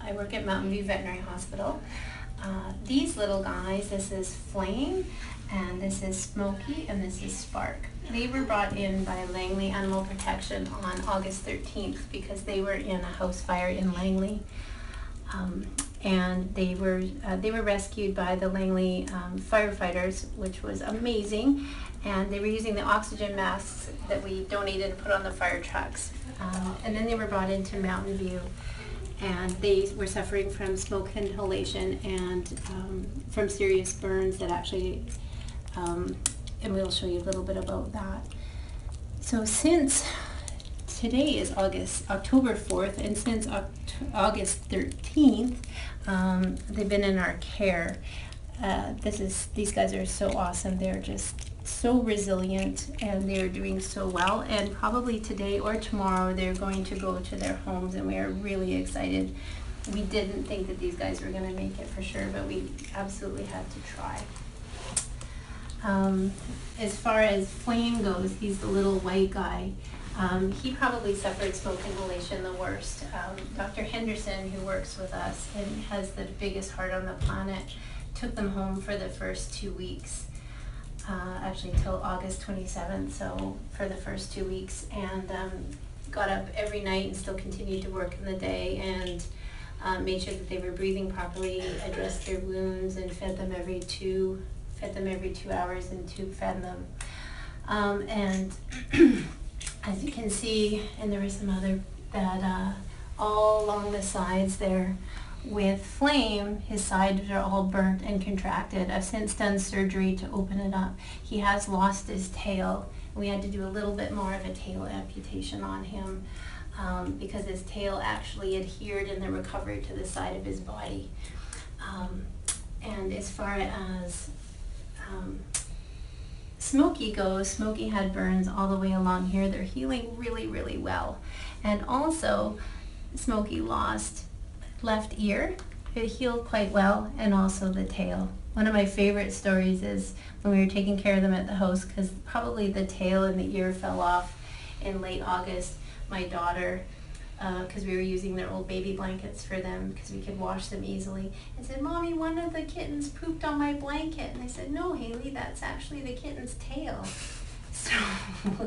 I work at Mountain View Veterinary Hospital. These little guys, this is Flame, and this is Smokey, and this is Spark. They were brought in by Langley Animal Protection on August 13th because they were in a house fire in Langley. And they were rescued by the Langley firefighters, which was amazing. And they were using the oxygen masks that we donated and put on the fire trucks. And then they were brought into Mountain View, and they were suffering from smoke inhalation and from serious burns that actually, and we'll show you a little bit about that. So since today is October 4th, and since August 13th, they've been in our care. These guys are so awesome. They're just so resilient, and they're doing so well, and probably today or tomorrow they're going to go to their homes, and we are really excited. We didn't think that these guys were going to make it for sure, but we absolutely had to try. As far as Flame goes, he's the little white guy. He probably suffered smoke inhalation the worst. Dr. Henderson, who works with us and has the biggest heart on the planet, took them home for the first 2 weeks. Actually till August 27th, so for the first 2 weeks, and got up every night and still continued to work in the day, and made sure that they were breathing properly, addressed their wounds, and fed them every 2 hours and tube fed them. And as you can see, and there were some other that all along the sides there. With Flame, his sides are all burnt and contracted. I've since done surgery to open it up. He has lost his tail. We had to do a little bit more of a tail amputation on him because his tail actually adhered in the recovery to the side of his body. And as far as Smokey goes, Smokey had burns all the way along here. They're healing really, really well. And also, Smokey lost left ear. It healed quite well, and also the tail. One of my favorite stories is when we were taking care of them at the house, because probably the tail and the ear fell off in late August. My daughter, because we were using their old baby blankets for them because we could wash them easily, and said, "Mommy, one of the kittens pooped on my blanket." And I said, "No, Haley, that's actually the kitten's tail." So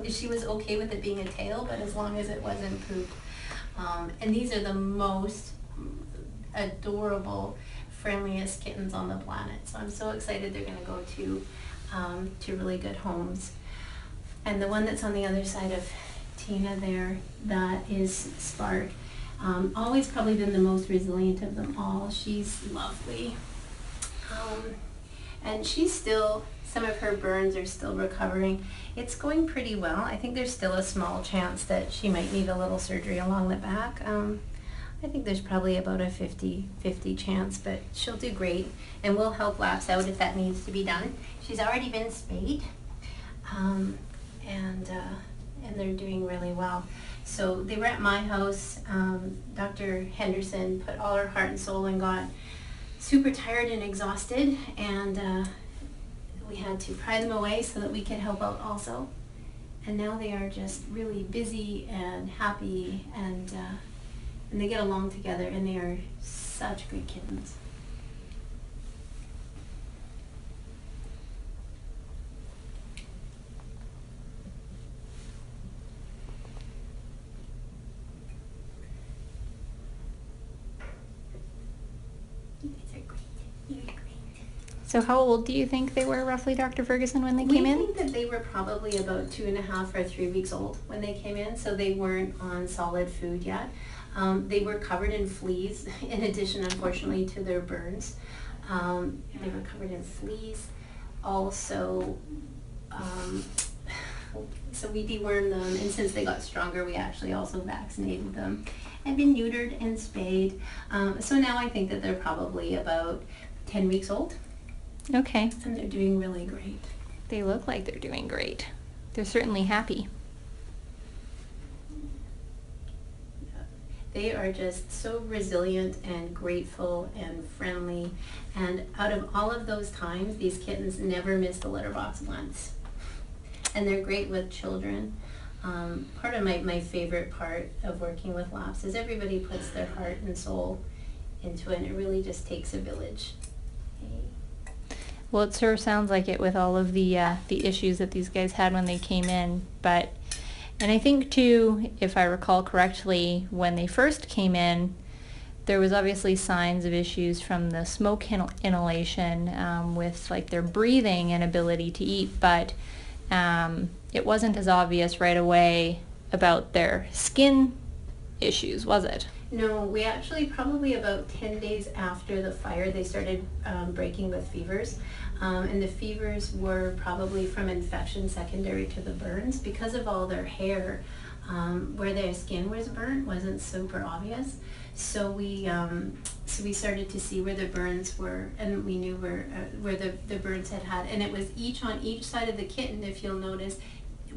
she was okay with it being a tail, but as long as it wasn't poop. And these are the most adorable, friendliest kittens on the planet. So I'm so excited they're going to go to really good homes. And the one that's on the other side of Tina there, that is Spark. Always probably been the most resilient of them all. She's lovely. And she's still, some of her burns are still recovering. It's going pretty well. I think there's still a small chance that she might need a little surgery along the back. I think there's probably about a 50-50 chance, but she'll do great, and we'll help lapse out if that needs to be done. She's already been spayed, and they're doing really well. So they were at my house. Dr. Henderson put all her heart and soul and got super tired and exhausted, and we had to pry them away so that we could help out also. And now they are just really busy and happy, and they get along together, and they are such good kittens. You guys are great. You're great. So how old do you think they were roughly, Dr. Ferguson, when they came in? We think that they were probably about 2.5 or 3 weeks old when they came in, so they weren't on solid food yet. They were covered in fleas, in addition, unfortunately, to their burns. They were covered in fleas. Also, so we dewormed them, and since they got stronger, we actually also vaccinated them and been neutered and spayed. So now I think that they're probably about 10 weeks old. Okay. And they're doing really great. They look like they're doing great. They're certainly happy. They are just so resilient and grateful and friendly. And out of all of those times, these kittens never miss the litter box once. And they're great with children. Part of my favorite part of working with Laps is everybody puts their heart and soul into it, and it really just takes a village. Well, it sure sounds like it with all of the issues that these guys had when they came in. And I think too, if I recall correctly, when they first came in, there was obviously signs of issues from the smoke inhalation with like their breathing and ability to eat, but it wasn't as obvious right away about their skin issues, was it? No, we actually probably about 10 days after the fire, they started breaking with fevers. And the fevers were probably from infection secondary to the burns. Because of all their hair, where their skin was burnt wasn't super obvious. So we started to see where the burns were, and we knew where the burns had. And it was on each side of the kitten, if you'll notice,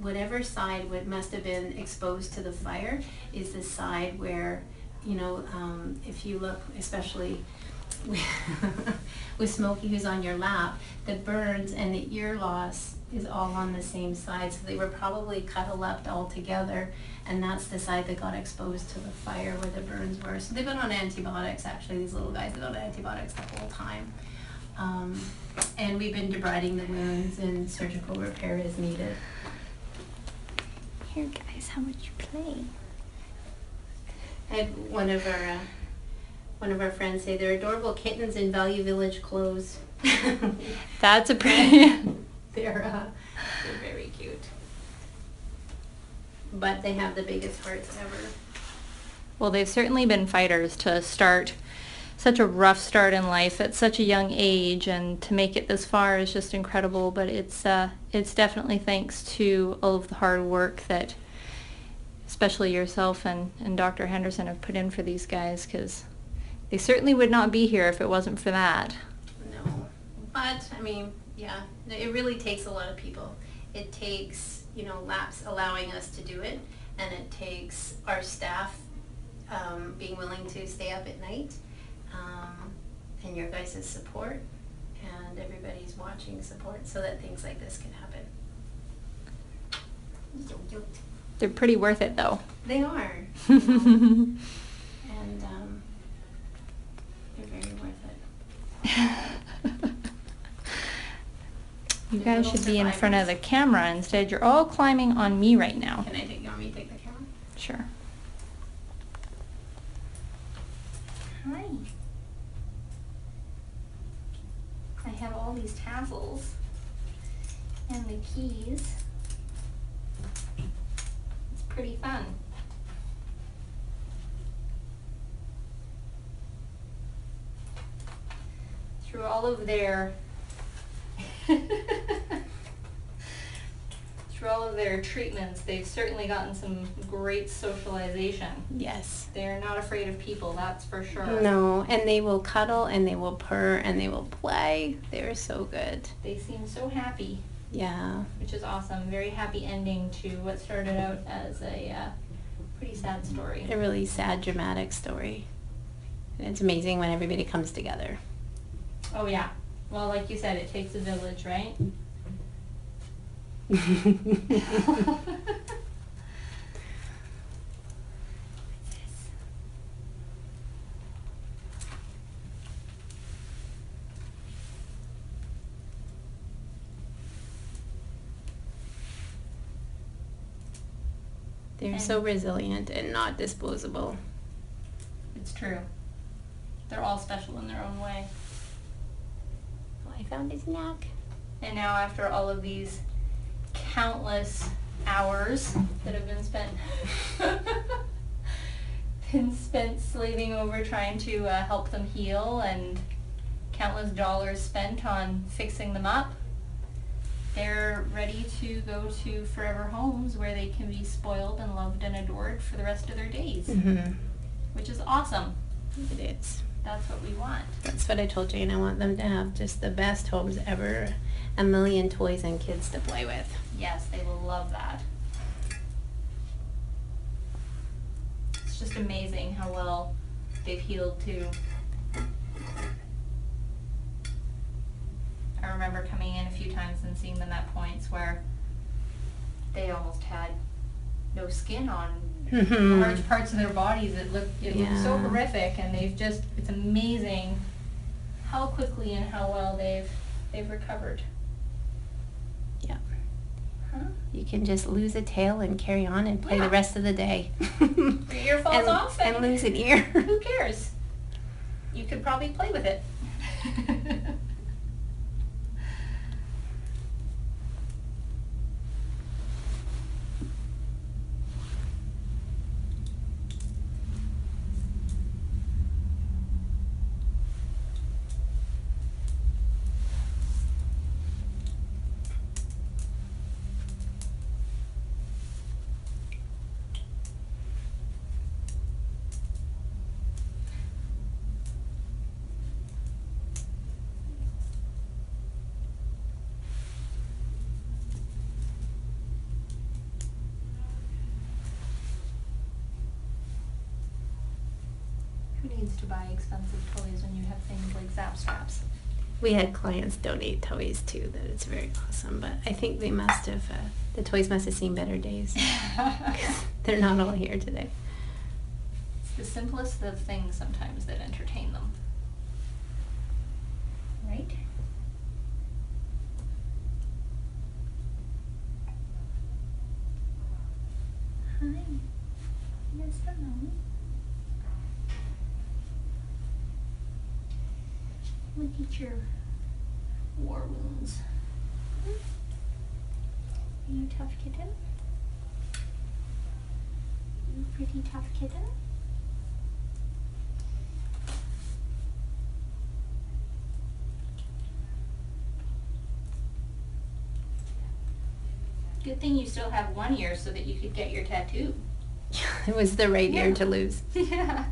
whatever side must have been exposed to the fire is the side where, you know, if you look, especially with Smokey, who's on your lap, the burns and the ear loss is all on the same side. So they were probably cuddled all together, and that's the side that got exposed to the fire where the burns were. So they've been on antibiotics, actually, these little guys. They've been on antibiotics the whole time. And we've been debriding the wounds, and surgical repair is needed. Here, guys, how would you play? I had one of our friends say they're adorable kittens in Value Village clothes. That's a pretty... They're very cute. But they have the biggest hearts ever. Well, they've certainly been fighters to start such a rough start in life at such a young age, and to make it this far is just incredible. But it's definitely thanks to all of the hard work that especially yourself and Dr. Henderson have put in for these guys, because they certainly would not be here if it wasn't for that. No, but I mean, yeah, it really takes a lot of people. It takes, you know, Laps allowing us to do it, and it takes our staff being willing to stay up at night, and your guys' support, and everybody's watching support, so that things like this can happen. They're pretty worth it, though. They are. And they're very worth it. You guys should be in front of the camera instead. You're all climbing on me right now. Can I take, you want me to take the camera? Sure. Hi. I have all these tassels and the keys. It's pretty fun. Through all of their through all of their treatments, they've certainly gotten some great socialization. Yes. They're not afraid of people, that's for sure. No, and they will cuddle, and they will purr, and they will play. They're so good. They seem so happy. Yeah. Which is awesome. Very happy ending to what started out as a pretty sad story. A really sad, dramatic story. And it's amazing when everybody comes together. Oh yeah. Well, like you said, it takes a village, right? They're so resilient and not disposable. It's true. They're all special in their own way. Oh, I found his neck. And now after all of these countless hours that have been spent slaving over trying to help them heal, and countless dollars spent on fixing them up, they're ready to go to forever homes where they can be spoiled and loved and adored for the rest of their days, which is awesome. It is. That's what we want. That's what I told Jane. I want them to have just the best homes ever. A million toys and kids to play with. Yes, they will love that. It's just amazing how well they've healed too. I remember coming in a few times and seeing them at points where they almost had no skin on Mhm. large parts of their bodies. It looks so Yeah. horrific, and it's amazing how quickly and how well they've recovered. Yeah. Huh? You can just lose a tail and carry on and play Yeah. the rest of the day. Your ear falls off and lose an ear. who cares? You could probably play with it. Who needs to buy expensive toys when you have things like zap straps? We had clients donate toys too. That it's very awesome. But I think they must have, the toys must have seen better days. 'Cause they're not all here today. It's the simplest of things sometimes that entertain them. Right? Hi. Yes, hello. Look at your war wounds. Are you a tough kitten? You a pretty tough kitten? Good thing you still have one ear so that you could get your tattoo. It was the right Yeah. ear to lose. Yeah.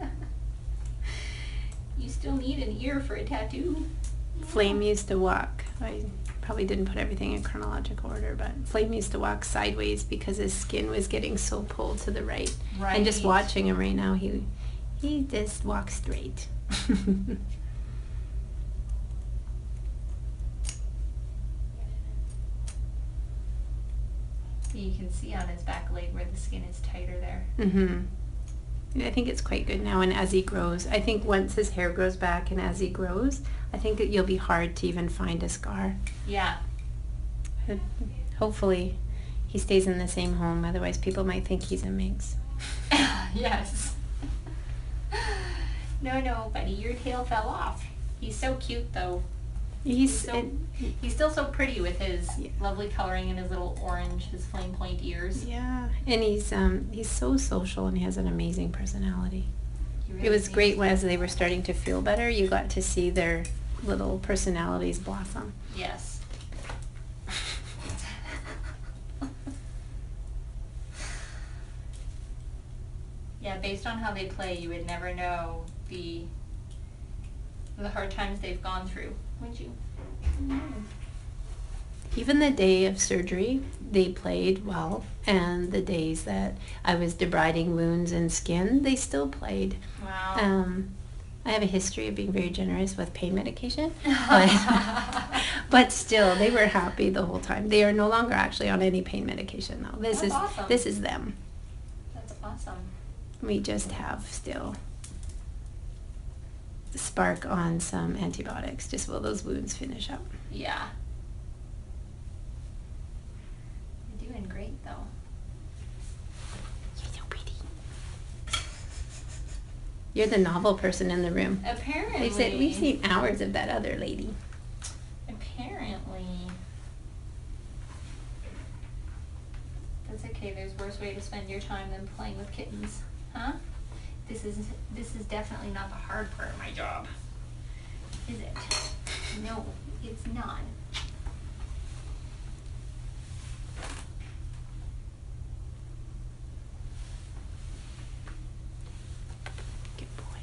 You still need an ear for a tattoo. Flame used to walk. I probably didn't put everything in chronological order, but Flame used to walk sideways because his skin was getting so pulled to the right. And just Right. watching him right now, he just walks straight. You can see on his back leg where the skin is tighter there. Mhm. I think it's quite good now, and as he grows, I think once his hair grows back and as he grows, I think that you'll be hard to even find a scar. Yeah. But hopefully, he stays in the same home. Otherwise, people might think he's a minx. Yes. No, buddy, your tail fell off. He's so cute, though. He's He's still so pretty with his Yeah. lovely coloring and his little orange, his flame point ears. yeah, and he's so social and he has an amazing personality. He really It was seems- great as they were starting to feel better. You got to see their little personalities blossom. Yes. Yeah, based on how they play, you would never know the hard times they've gone through, would you? No. Even the day of surgery, they played well, and the days that I was debriding wounds and skin, they still played. Wow. I have a history of being very generous with pain medication, but still, they were happy the whole time. They are no longer actually on any pain medication, though. That's awesome. This is them. That's awesome. We just have still spark on some antibiotics, just while those wounds finish up. Yeah. You're doing great, though. You're so pretty. You're the novel person in the room. Apparently. They said we've seen hours of that other lady. Apparently. That's okay. There's worse way to spend your time than playing with kittens, huh? This is definitely not the hard part of my job, is it? No, it's not. Good boy.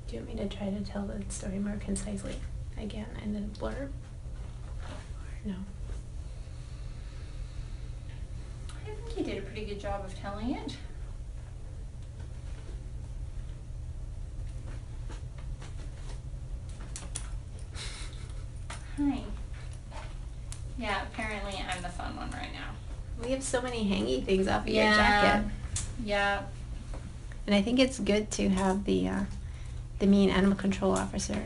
Do you want me to try to tell the story more concisely again in the blurb? Or no? did a pretty good job of telling it. Hi. Yeah, apparently I'm the fun one right now. We have so many hangy things off of your jacket. Yeah. And I think it's good to have the mean animal control officer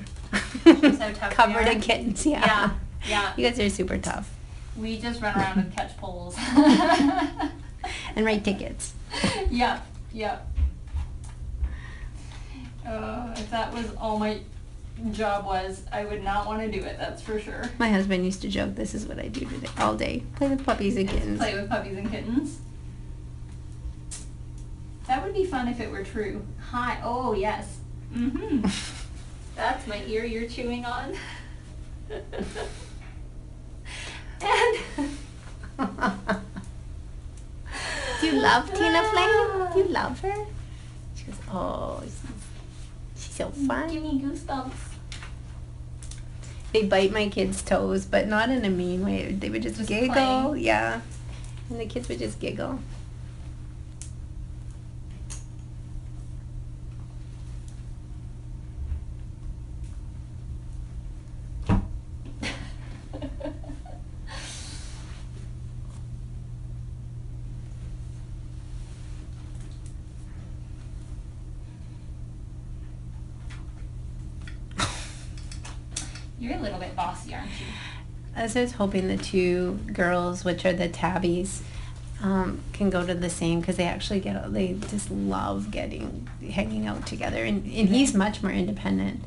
Shows how tough we covered are. in kittens. Yeah. Yeah. Yeah. You guys are super tough. We just run around and catch poles. And write tickets. Yeah. Yeah. If that was all my job was, I would not want to do it, that's for sure. My husband used to joke, this is what I do today, all day. Play with puppies and kittens. Play with puppies and kittens. That would be fun if it were true. Hi. Oh, yes. Mm-hmm. That's my ear you're chewing on. And Do you love Tina Flame? Do you love her? She goes, oh, she's so fun. give me goosebumps. They bite my kids' toes, but not in a mean way. They would just giggle. playing. Yeah. And the kids would just giggle. You're a little bit bossy, aren't you? As I was hoping the two girls, which are the tabbies, can go to the same, because they just love hanging out together, and he's much more independent.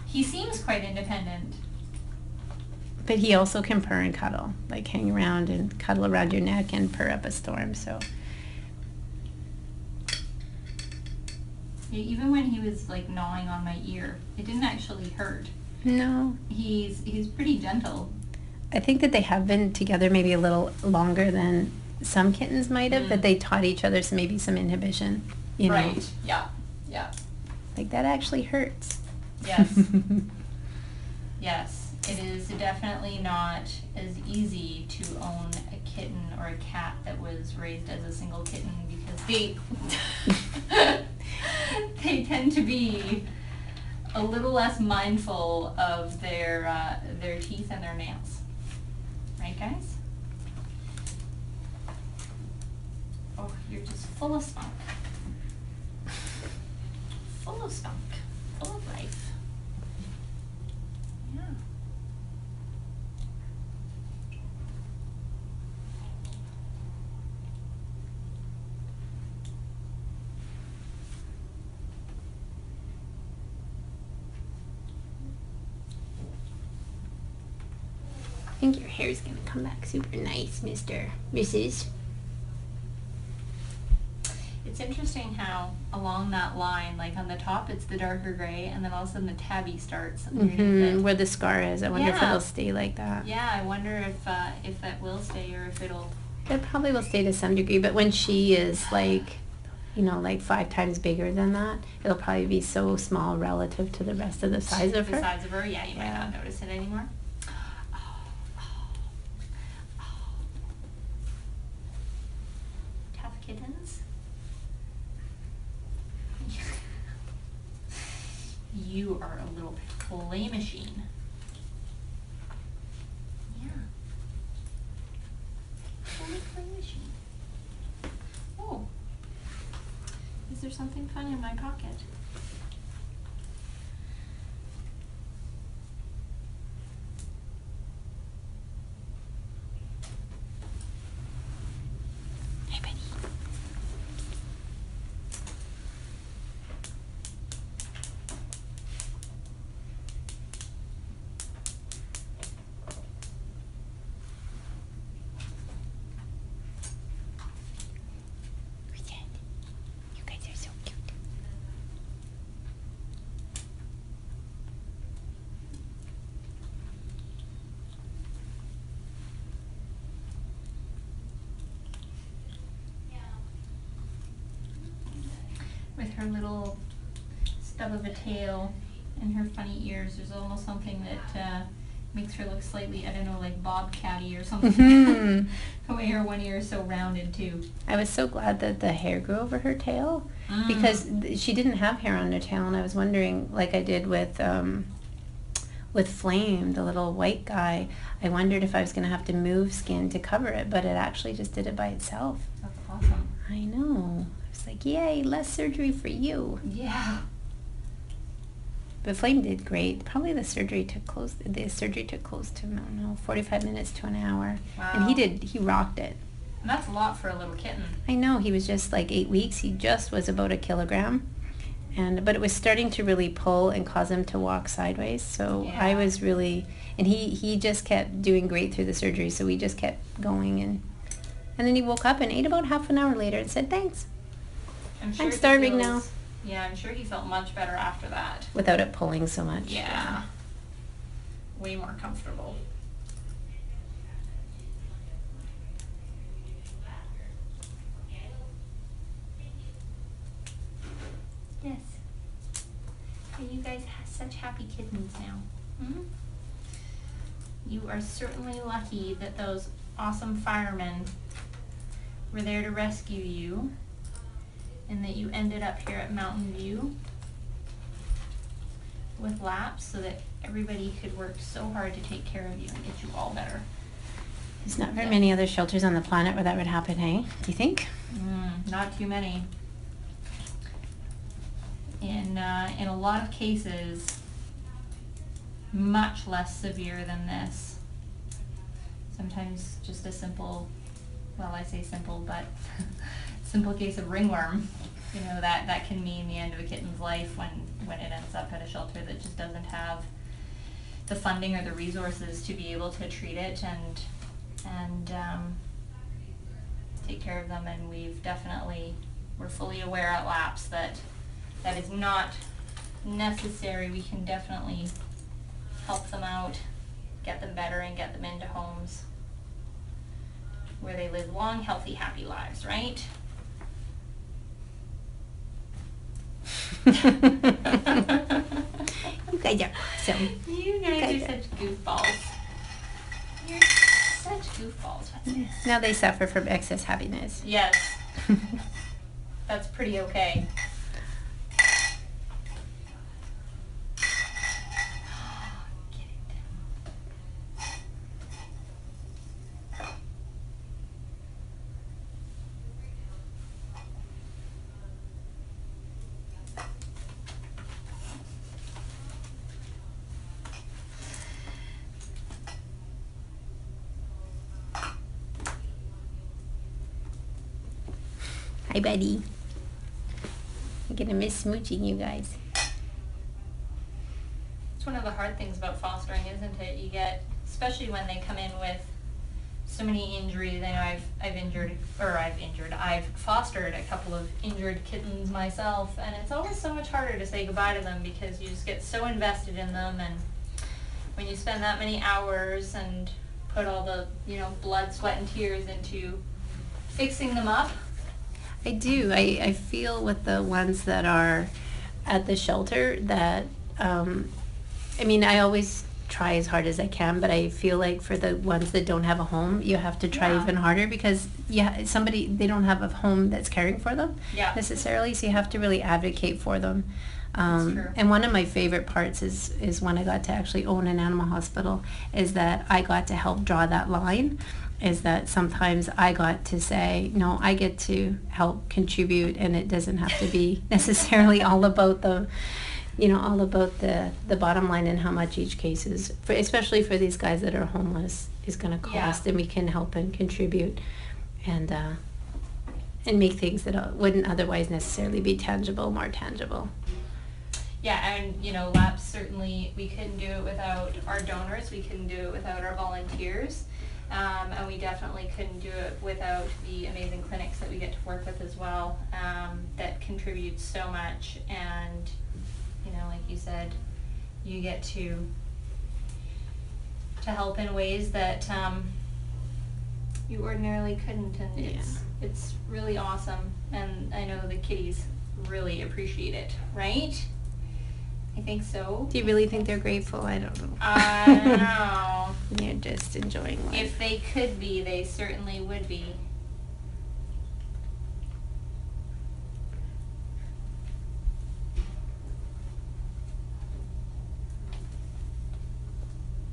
He seems quite independent. But he also can purr and cuddle, like hang around and cuddle around your neck and purr up a storm. So Even when he was like gnawing on my ear, it didn't actually hurt. no, He's pretty gentle. I think that they have been together maybe a little longer than some kittens might have, that they taught each other maybe some inhibition. You know, Right. Yeah. Yeah. like that actually hurts. Yes. Yes. It is definitely not as easy to own a kitten or a cat that was raised as a single kitten, because they tend to be a little less mindful of their teeth and their nails. Right, guys? Oh, you're just full of spunk. Full of spunk. Full of life. Yeah. I think your hair's gonna come back super nice, Mrs. It's interesting how along that line, like on the top it's the darker gray, and then all of a sudden the tabby starts underneath it. Where the scar is. I wonder if Yeah. it'll stay like that. Yeah, I wonder if that will stay or if it'll... It probably will stay to some degree, but when she is like, like 5 times bigger than that, it'll probably be so small relative to the rest of the size of her. The size of her, yeah, you might Yeah. not notice it anymore. Tough kittens. You are a little play machine. Yeah. Little play machine. Oh. Is there something fun in my pocket? Hey, buddy. You guys are so cute. With her little stub of a tail and her funny ears, there's almost something that makes her look slightly, I don't know, like bobcatty or something. Mhm. The way her one ear is so rounded too. I was so glad that the hair grew over her tail Mm. because she didn't have hair on her tail, and I was wondering, like I did with Flame, the little white guy, I wondered if I was going to have to move skin to cover it, but it actually just did it by itself. That's awesome. I know. I was like, yay, less surgery for you. Yeah. But Flame did great. Probably the surgery took close to, I don't know, 45 minutes to an hour. Wow. And he rocked it. And that's a lot for a little kitten. I know, he was just like 8 weeks. He just was about a kilogram. But it was starting to really pull and cause him to walk sideways. So Yeah. I was really, and he just kept doing great through the surgery. So we just kept going, and then he woke up and ate about half an hour later and said, thanks, I'm sure I'm he starving feels- now. Yeah, I'm sure he felt much better after that. without it pulling so much. Yeah. Way more comfortable. Yes. And you guys have such happy kittens now. Hmm? You are certainly lucky that those awesome firemen were there to rescue you and that you ended up here at Mountain View with laps so that everybody could work so hard to take care of you and get you all better. There's not very many other shelters on the planet where that would happen, hey? Do you think? Not too many. In a lot of cases, much less severe than this. Sometimes just a simple, well, I say simple, but simple case of ringworm, you know, that can mean the end of a kitten's life when it ends up at a shelter that just doesn't have the funding or the resources to be able to treat it and take care of them. And we're fully aware at LAPS that is not necessary. We can definitely help them out, get them better, and get them into homes where they live long, healthy, happy lives, right? You guys are awesome. You guys guys are such goofballs. You're such goofballs. Now they suffer from excess happiness. Yes, that's pretty okay. Get it. Hi, buddy. I'm gonna miss smooching you guys. It's one of the hard things about fostering, isn't it? You get, especially when they come in with so many injuries. I know I've fostered a couple of injured kittens myself, and it's always so much harder to say goodbye to them because you just get so invested in them, and when you spend that many hours and put all the, blood, sweat, and tears into fixing them up. I do. I feel with the ones that are at the shelter that, I always try as hard as I can, but I feel like for the ones that don't have a home, you have to try even harder because they don't have a home that's caring for them necessarily, so you have to really advocate for them. That's true. And one of my favorite parts is when I got to actually own an animal hospital, is that I got to help draw that line, is that sometimes I got to say, no, I get to help contribute, and it doesn't have to be necessarily all about the bottom line and how much each case is, especially for these guys that are homeless, is going to cost, and we can help and contribute and make things that wouldn't otherwise necessarily be more tangible. Yeah, and LAPS, certainly we couldn't do it without our donors, we couldn't do it without our volunteers, and we definitely couldn't do it without the amazing clinics that we get to work with as well, that contribute so much. And like you said, you get to help in ways that you ordinarily couldn't, and it's really awesome, and I know the kitties really appreciate it, right? I think so. Do you really think they're grateful? I don't know. I don't know. They're just enjoying life. If they could be, they certainly would be.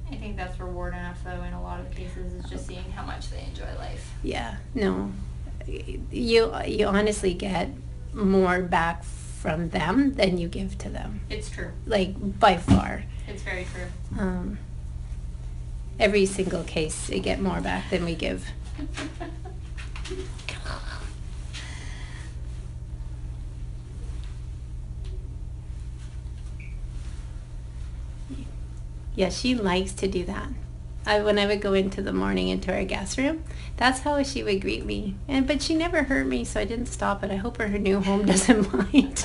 I think that's reward enough, though, in a lot of cases, is just seeing how much they enjoy life. Yeah, no. You honestly get more back from them than you give to them. It's true. Like, by far. It's very true. Every single case, they get more back than we give. Yeah, she likes to do that. When I would go into the morning into our guest room, that's how she would greet me. But she never hurt me, so I didn't stop it. I hope her new home doesn't mind.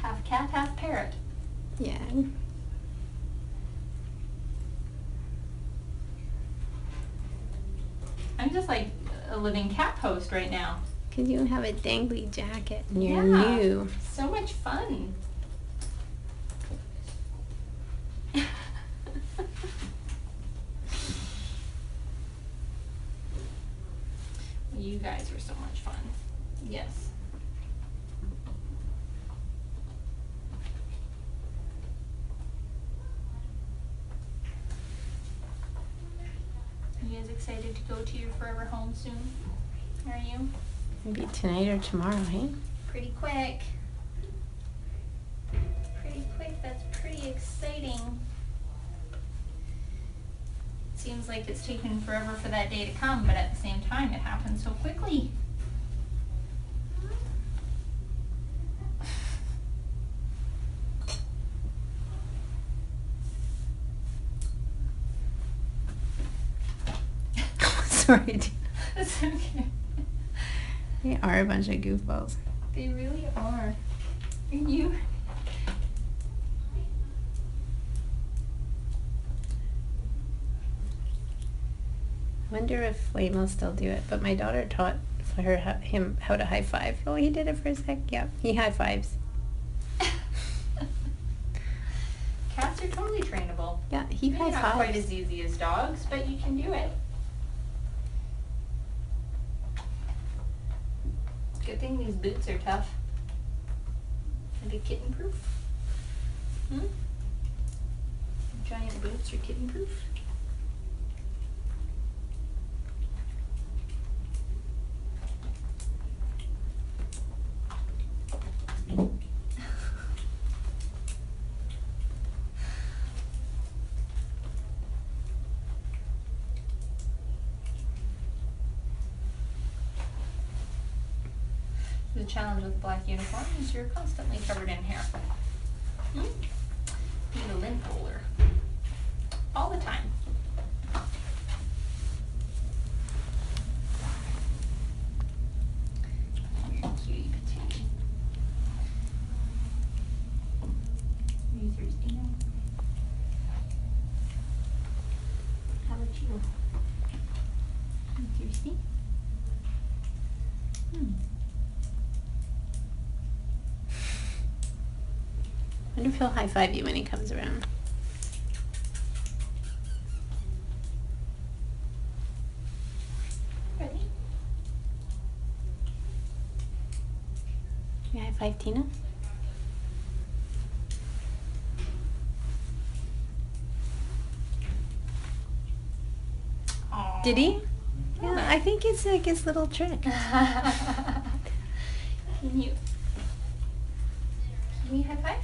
Half cat, half parrot. Yeah. I'm just like a living cat post right now. Because you have a dangly jacket and you're Yeah. new. So much fun. You guys are so much fun. Yes. Are you guys excited to go to your forever home soon? Are you? Maybe tonight or tomorrow, hey? Pretty quick. Pretty quick. That's pretty exciting. Seems like it's taken forever for that day to come, but at the same time, it happens so quickly. Sorry. That's okay. They are a bunch of goofballs. They really are. And you? I wonder if Flame will still do it. But my daughter taught him how to high five. Oh, he did it for a sec. Yeah, he high fives. Cats are totally trainable. Yeah, he Maybe high not quite fives. as easy as dogs, but you can do it. Good thing these boots are tough. Are they kitten proof? Giant boots are kitten proof? The challenge with the black uniform is you're constantly covered in hair. Need a lint roller. All the time. You're a cutie patootie. Are you thirsty now? How about you? You thirsty? I wonder if he'll high five you when he comes around. Ready? You high five Tina? Aw. Did he? Yeah. Yeah, I think it's like his little trick. Can you high five?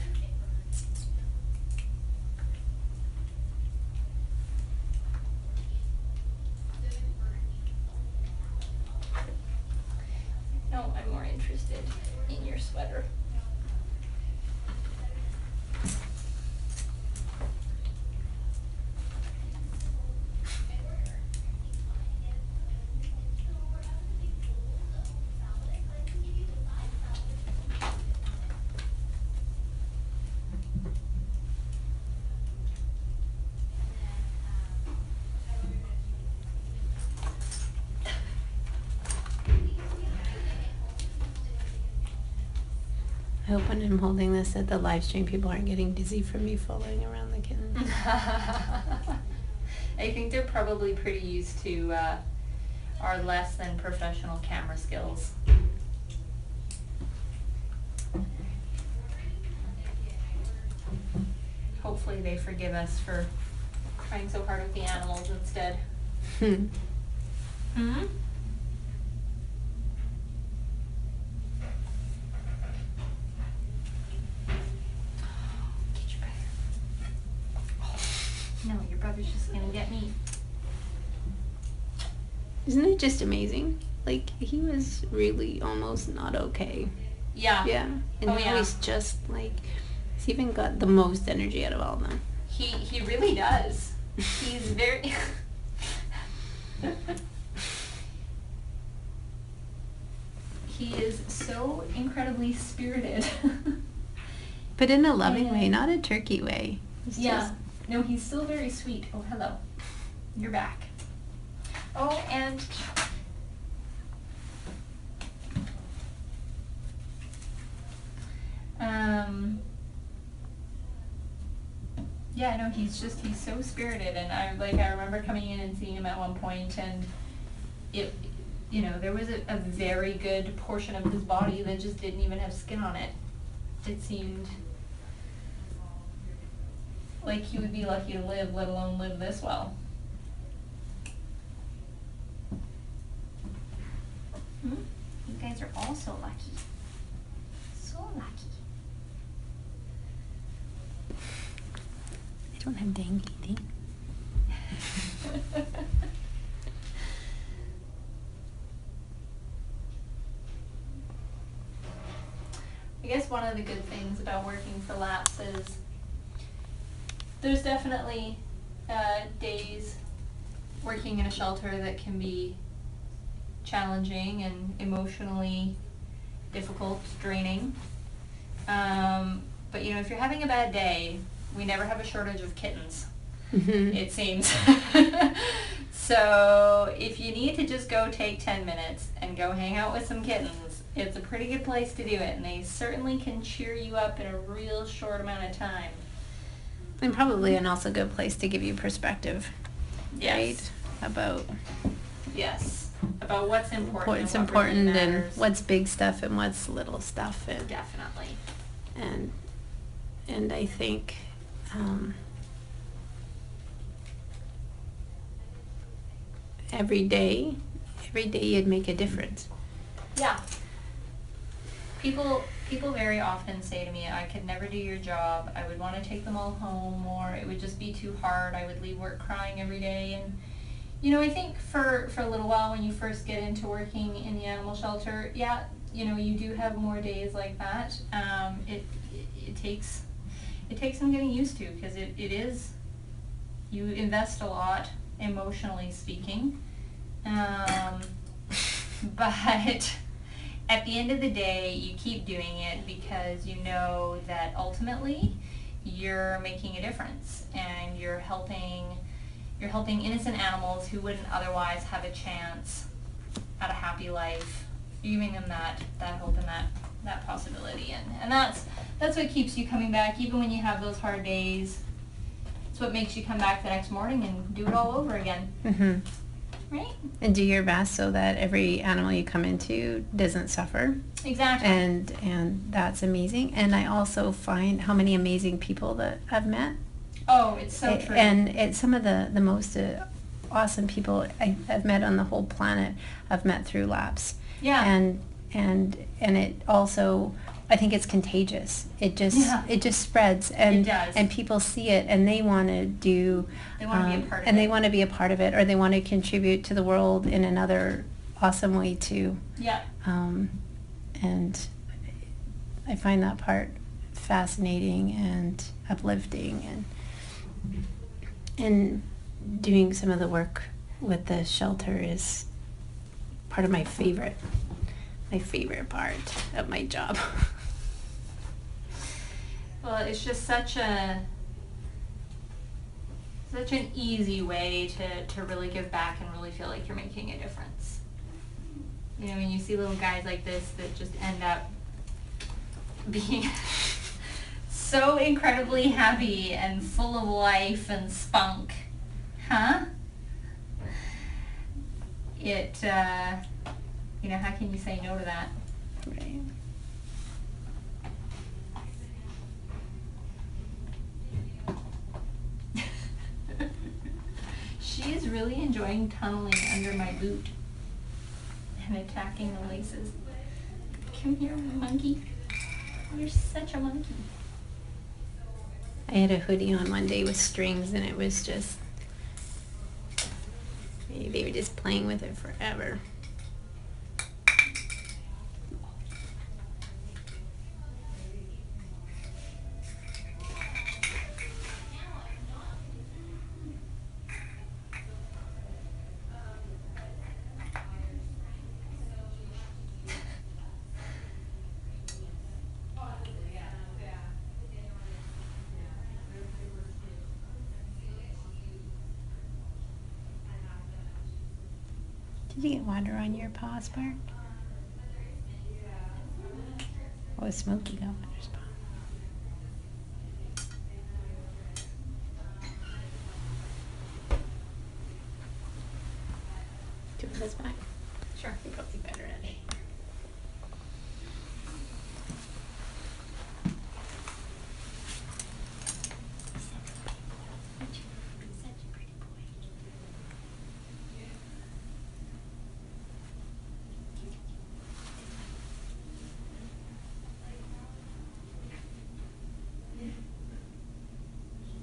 No, I'm more interested in your sweater. I hope when I'm holding this that the live stream people aren't getting dizzy from me following around the kittens. I think they're probably pretty used to our less than professional camera skills. Hopefully they forgive us for trying so hard with the animals instead. Hmm? Get your brother. Oh, no, your brother's just gonna get me. Isn't it just amazing? Like, he was really almost not okay. Yeah. Yeah. And Oh, now yeah. he's just like, he's even got the most energy out of all of them. He really does. He's very he is so incredibly spirited. But in a loving way, And- not a turkey way. It's Yeah. just- No, he's still very sweet. Oh, hello. You're back. Oh, and yeah, no, he's so spirited, and I remember coming in and seeing him at one point, and there was a very good portion of his body that just didn't even have skin on it. It seemed like he would be lucky to live, let alone live this well. You guys are all so lucky. So lucky. I don't have dengue thing. I guess one of the good things about working for LAPS is there's definitely days working in a shelter that can be challenging and emotionally difficult, draining. But if you're having a bad day, we never have a shortage of kittens, it seems. So if you need to just go take 10 minutes and go hang out with some kittens, it's a pretty good place to do it, and they certainly can cheer you up in a real short amount of time. And probably an also good place to give you perspective. Yes. Right? About Yes. About what's important. what's and what really important and matters. what's big stuff and what's little stuff. And Definitely. and I think every day you'd make a difference. Yeah. People very often say to me, I could never do your job. I would want to take them all home, or it would just be too hard. I would leave work crying every day. And I think for a little while when you first get into working in the animal shelter, yeah, you do have more days like that. It takes some getting used to, because it is, you invest a lot emotionally speaking, but at the end of the day you keep doing it because you know that ultimately you're making a difference, and you're helping innocent animals who wouldn't otherwise have a chance at a happy life. You're giving them that hope and that possibility, and that's what keeps you coming back even when you have those hard days. It's what makes you come back the next morning and do it all over again. Mm-hmm. Right? And do your best so that every animal you come into doesn't suffer. Exactly. And that's amazing. And I also find how many amazing people that I've met. Oh, it's so true. And it's some of the most awesome people I've met on the whole planet. I've met through LAPS. Yeah. And it also, I think it's contagious. It just spreads, and It does. and people see it, and they want to do. They wanna be a part of and it. they want to be a part of it, or they want to contribute to the world in another awesome way too. Yeah. And I find that part fascinating and uplifting, and doing some of the work with the shelter is part of my favorite part of my job. Well, it's just such an easy way to really give back and really feel like you're making a difference. When you see little guys like this that just end up being so incredibly happy and full of life and spunk, huh? It, you know, how can you say no to that? Right. She is really enjoying tunneling under my boot and attacking the laces. Come here, monkey. You're such a monkey. I had a hoodie on one day with strings, and it was just, they were just playing with it forever. Did you get water on your paw, Spark? Oh, Smokey got water, Spark. Do you want this back? Sure. You're probably better at it.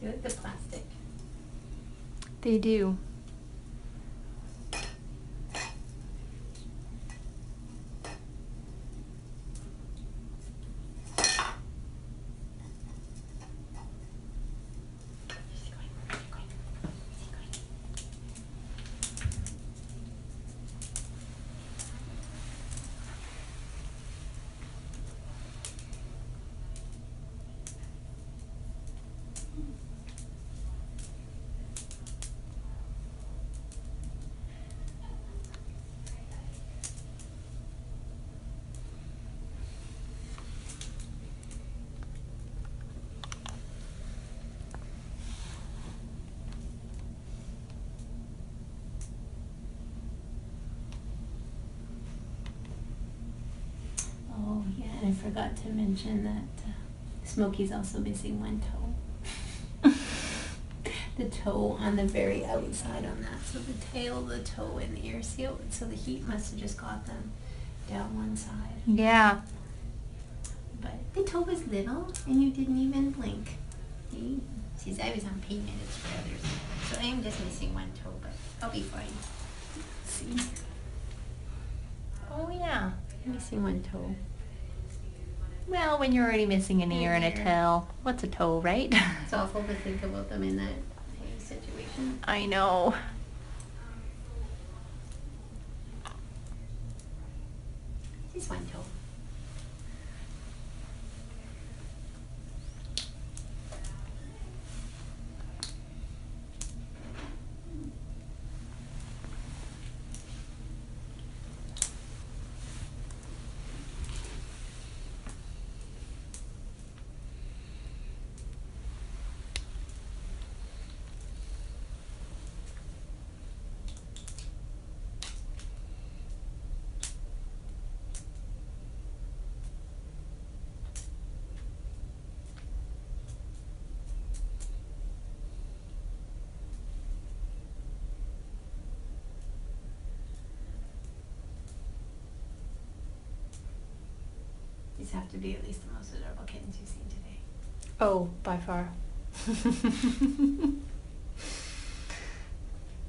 You like the plastic? They do. Oh, yeah, and I forgot to mention that Smokey's also missing one toe. The toe on the very outside on that. So the tail, the toe, and the ear seal. So the heat must have just got them down one side. Yeah. But the toe was little, and you didn't even blink. See, I was on pain minutes for others. So I am just missing one toe, but I'll be fine. See? Oh, yeah. Missing one toe. Well, when you're already missing an ear and a Ear. tail, what's a toe, right? It's awful to think about them in that situation. I know. Just one toe. These have to be at least the most adorable kittens you've seen today. Oh, by far.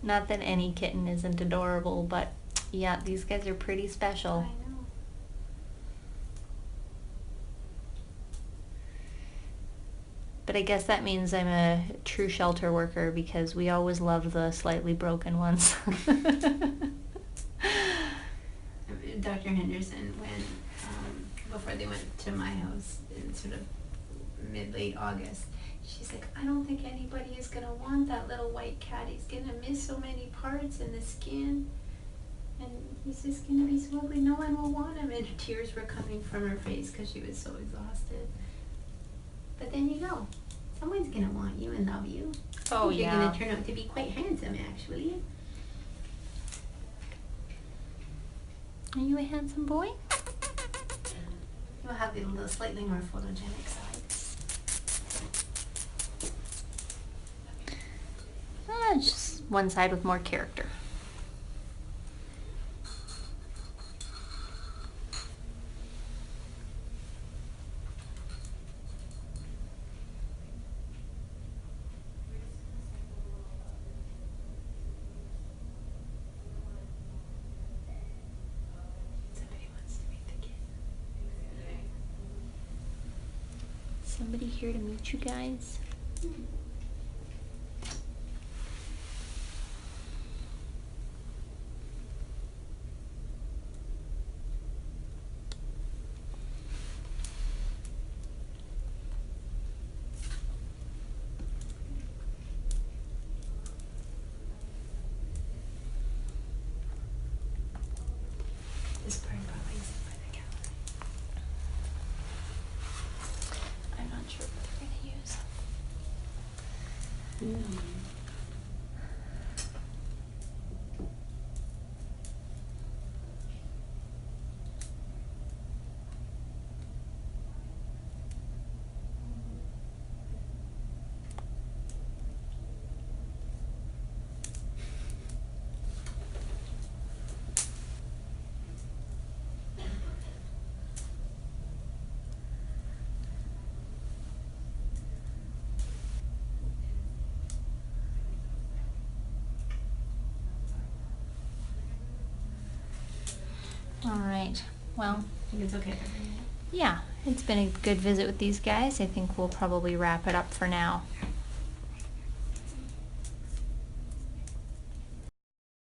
Not that any kitten isn't adorable, but yeah, these guys are pretty special. I know. But I guess that means I'm a true shelter worker because we always love the slightly broken ones. Dr. Henderson, when before they went to my house in sort of mid-late August, she's like, I don't think anybody is going to want that little white cat. He's going to miss so many parts in the skin. And he's just gonna be so ugly, no one will want him. And tears were coming from her face because she was so exhausted. But then you know, someone's gonna want you and love you. Oh, You're yeah. gonna turn out to be quite handsome, actually. Are you a handsome boy? You'll have a little slightly more photogenic side. Just one side with more character. Somebody wants to meet the kid. Somebody here to meet you guys? This part probably isn't by the gallery. I'm not sure what they're gonna use. All right. Well, I think it's okay for her. yeah, it's been a good visit with these guys. I think we'll probably wrap it up for now.